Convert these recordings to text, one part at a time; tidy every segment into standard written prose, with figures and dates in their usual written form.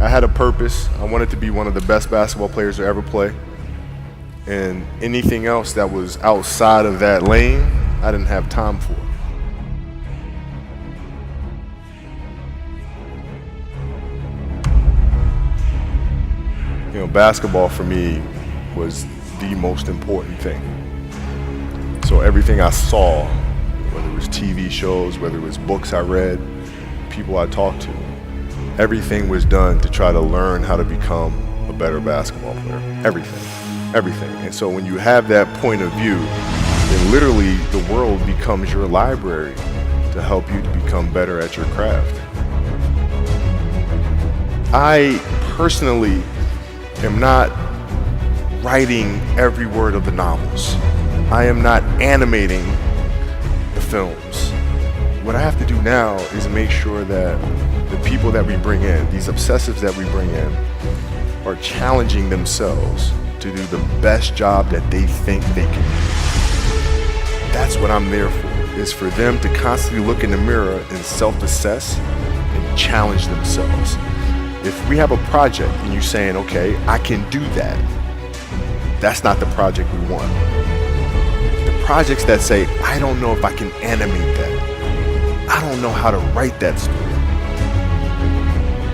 I had a purpose. I wanted to be one of the best basketball players to ever play. And anything else that was outside of that lane, I didn't have time for. You know, basketball for me was the most important thing. So everything I saw, whether it was TV shows, whether it was books I read, people I talked to, everything was done to try to learn how to become a better basketball player. Everything. And so when you have that point of view, then literally the world becomes your library to help you to become better at your craft. I personally am not writing every word of the novels. I am not animating the films. What I have to do now is make sure that the people that we bring in, these obsessives that we bring in, are challenging themselves to do the best job that they think they can do. That's what I'm there for, is for them to constantly look in the mirror and self-assess and challenge themselves. If we have a project and you're saying, okay, I can do that, that's not the project we want. The projects that say, I don't know if I can animate that. I don't know how to write that story.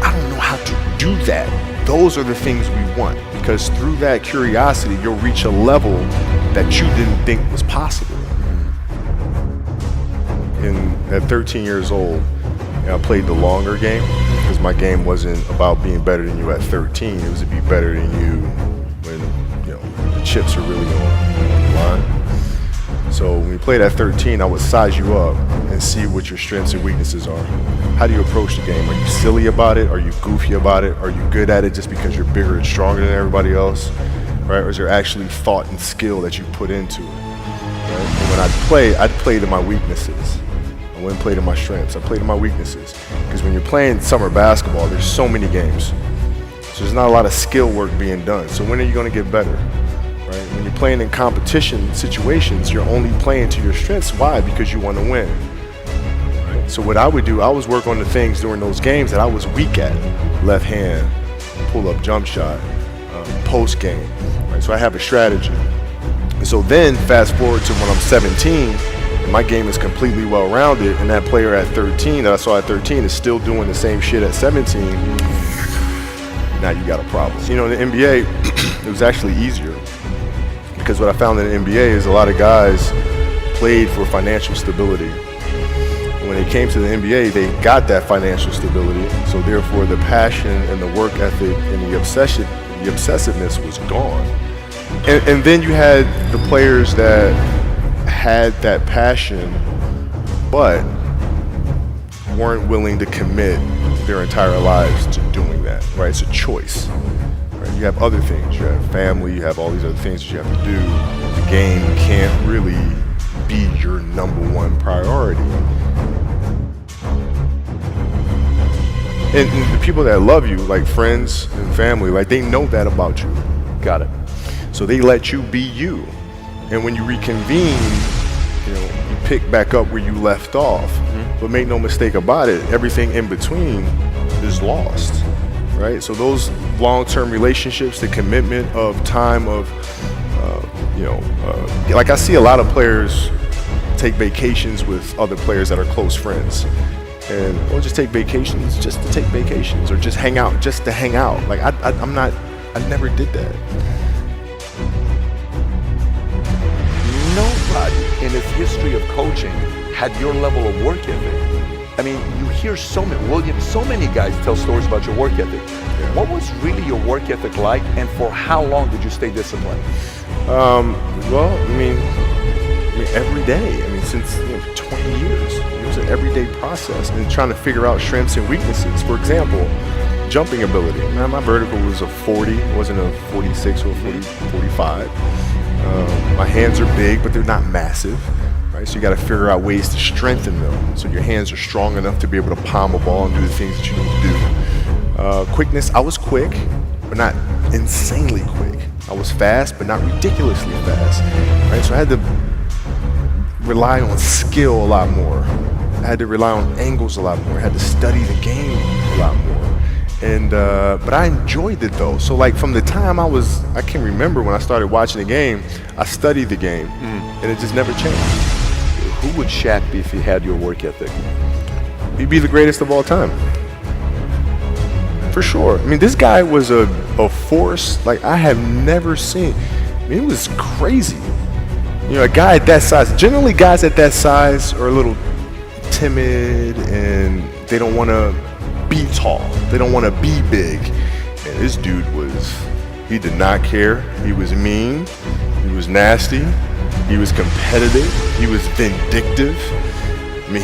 I don't know how to do that. Those are the things we want, because through that curiosity, you'll reach a level that you didn't think was possible. At 13 years old, I played the longer game, because my game wasn't about being better than you at 13. It was to be better than you when the chips are really on the line. So when we played at 13, I would size you up and see what your strengths and weaknesses are. How do you approach the game? Are you silly about it? Are you goofy about it? Are you good at it just because you're bigger and stronger than everybody else? Right? Or is there actually thought and skill that you put into it? Right? And when I'd play to my weaknesses. I wouldn't play to my strengths. I played to my weaknesses. Because when you're playing summer basketball, there's so many games. So there's not a lot of skill work being done. So when are you going to get better? Right? When you're playing in competition situations, you're only playing to your strengths. Why? Because you want to win. Right? So what I would do, I was work on the things during those games that I was weak at. Left hand, pull-up jump shot, post game. Right? So I have a strategy. And so then fast forward to when I'm 17, and my game is completely well-rounded, and that player at 13 that I saw at 13 is still doing the same shit at 17. Now you got a problem. You know, in the NBA, it was actually easier. Because what I found in the NBA is a lot of guys played for financial stability. And when they came to the NBA, they got that financial stability. So therefore, the passion and the work ethic and the obsessiveness was gone. And then you had the players that had that passion, but weren't willing to commit their entire lives to doing that. Right? It's a choice. You have other things, you have family, you have all these other things that you have to do. The game can't really be your number one priority. And the people that love you, like friends and family, like they know that about you. Got it. So they let you be you. And when you reconvene, you pick back up where you left off. Mm-hmm. But make no mistake about it, everything in between is lost. Right? So those long-term relationships, the commitment of time of, like I see a lot of players take vacations with other players that are close friends. And or just take vacations just to take vacations, or just hang out just to hang out. Like I never did that. Nobody in its history of coaching had your level of work ethic. I mean, you hear so many guys tell stories about your work ethic. Yeah. What was really your work ethic like, and for how long did you stay disciplined? Well, I mean, every day. I mean, since 20 years, it was an everyday process, and trying to figure out strengths and weaknesses. For example, jumping ability. Man, my vertical was a 40, it wasn't a 46 or a 45. My hands are big, but they're not massive. Right? So you got to figure out ways to strengthen them so your hands are strong enough to be able to palm a ball and do the things that you need to do. Quickness, I was quick, but not insanely quick. I was fast, but not ridiculously fast. Right? So I had to rely on skill a lot more. I had to rely on angles a lot more. I had to study the game a lot more. And but I enjoyed it though. So like from the time I can remember when I started watching the game, I studied the game, and it just never changed. Who would Shaq be if he had your work ethic? He'd be the greatest of all time, for sure. I mean, this guy was a force like I have never seen. I mean, it was crazy. You know, a guy at that size. Generally, guys at that size are a little timid and they don't want to be tall. They don't want to be big. And this dude he did not care. He was mean. He was nasty. He was competitive. He was vindictive. I mean,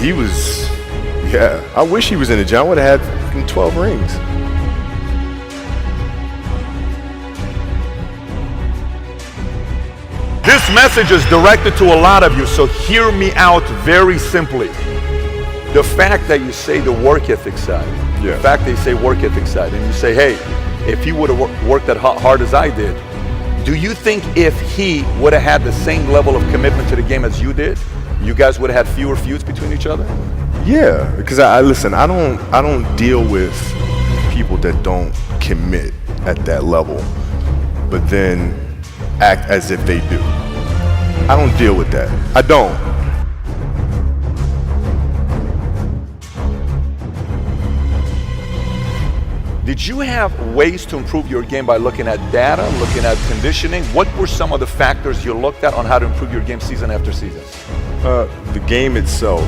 I wish he was in the gym. I would have had 12 rings. This message is directed to a lot of you, so hear me out very simply. The fact that you say the work ethic side, the fact that you say work ethic side, and you say, hey, if he would have worked that hard as I did, do you think if he would have had the same level of commitment to the game as you did, you guys would have had fewer feuds between each other? Yeah, because I don't deal with people that don't commit at that level, but then act as if they do. I don't deal with that. I don't. Did you have ways to improve your game by looking at data, looking at conditioning? What were some of the factors you looked at on how to improve your game season after season? The game itself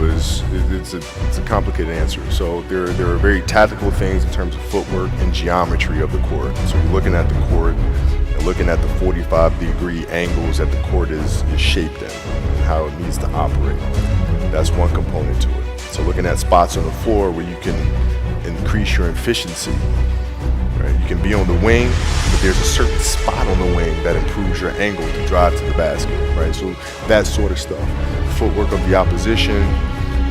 it's a complicated answer. So there are very tactical things in terms of footwork and geometry of the court. So you're looking at the court and looking at the 45-degree angles that the court is shaped in and how it needs to operate. That's one component to it. So looking at spots on the floor where you can increase your efficiency. Right? You can be on the wing, but there's a certain spot on the wing that improves your angle to drive to the basket. Right? So that sort of stuff. Footwork of the opposition,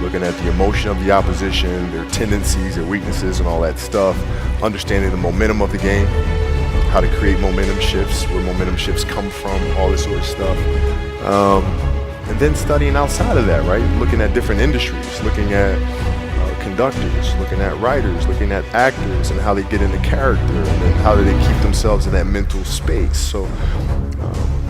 looking at the emotion of the opposition, their tendencies, their weaknesses, and all that stuff. Understanding the momentum of the game, how to create momentum shifts, where momentum shifts come from, all this sort of stuff. And then studying outside of that, right? Looking at different industries, looking at conductors, looking at writers, looking at actors and how they get into character and then how do they keep themselves in that mental space. So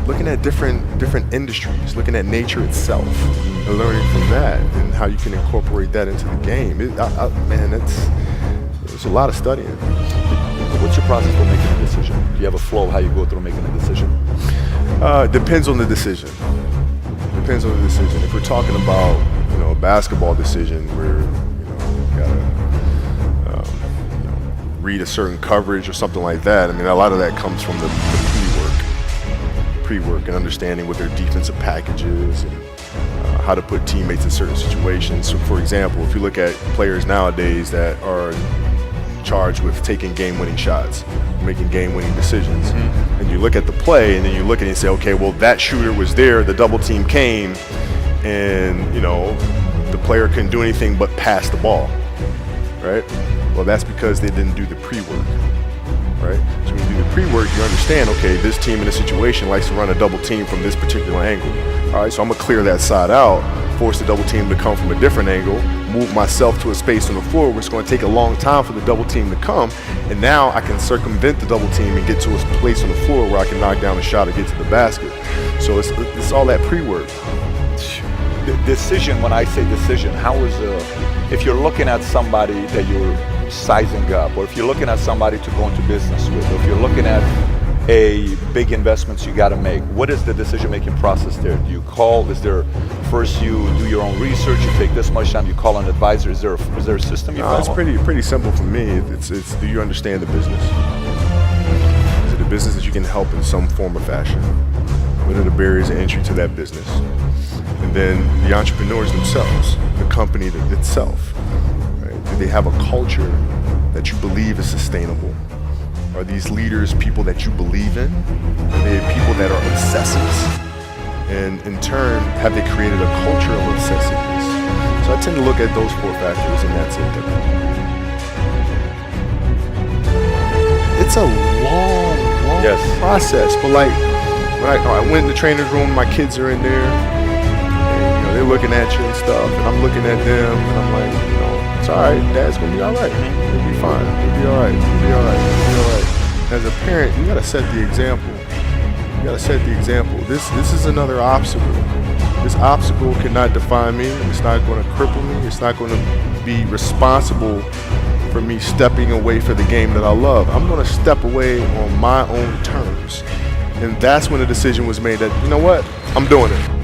looking at different industries, looking at nature itself and learning from that and how you can incorporate that into the game. Man, there's a lot of studying. What's your process for making a decision? Do you have a flow of how you go through making a decision? Depends on the decision. Depends on the decision. If we're talking about a basketball decision where read a certain coverage or something like that. I mean, a lot of that comes from the pre-work and understanding what their defensive package is and how to put teammates in certain situations. So, for example, if you look at players nowadays that are charged with taking game-winning shots, making game-winning decisions, and you look at the play and then you look at it and say, okay, well, that shooter was there, the double team came, and the player couldn't do anything but pass the ball, right? Well, that's because they didn't do the pre-work, right? So when you do the pre-work, you understand, okay, this team in this situation likes to run a double team from this particular angle. All right, so I'm gonna clear that side out, force the double team to come from a different angle, move myself to a space on the floor where it's gonna take a long time for the double team to come, and now I can circumvent the double team and get to a place on the floor where I can knock down a shot or get to the basket. So it's all that pre-work. The decision, when I say decision, how is if you're looking at somebody that you're sizing up, or if you're looking at somebody to go into business with, or if you're looking at a big investments you got to make, what is the decision-making process there? Do you call? Is there first you do your own research? You take this much time. You call an advisor. Is there a system you follow? It's pretty simple for me. It's do you understand the business? Is it a business that you can help in some form or fashion? What are the barriers of entry to that business? And then the entrepreneurs themselves, the company itself. Do they have a culture that you believe is sustainable? Are these leaders people that you believe in? Are they people that are obsessives? And in turn, have they created a culture of obsessiveness? So I tend to look at those 4 factors and that's it. It's a long process. But like, when I went in the trainer's room, my kids are in there, and they're looking at you and stuff, and I'm looking at them, and I'm like, so all right. Dad's gonna be all right. He'll be fine. He'll be all right. He'll be all right. He'll be all right. As a parent, you gotta set the example. You gotta set the example. This is another obstacle. This obstacle cannot define me. It's not going to cripple me. It's not going to be responsible for me stepping away for the game that I love. I'm going to step away on my own terms. And that's when the decision was made that, you know what, I'm doing it.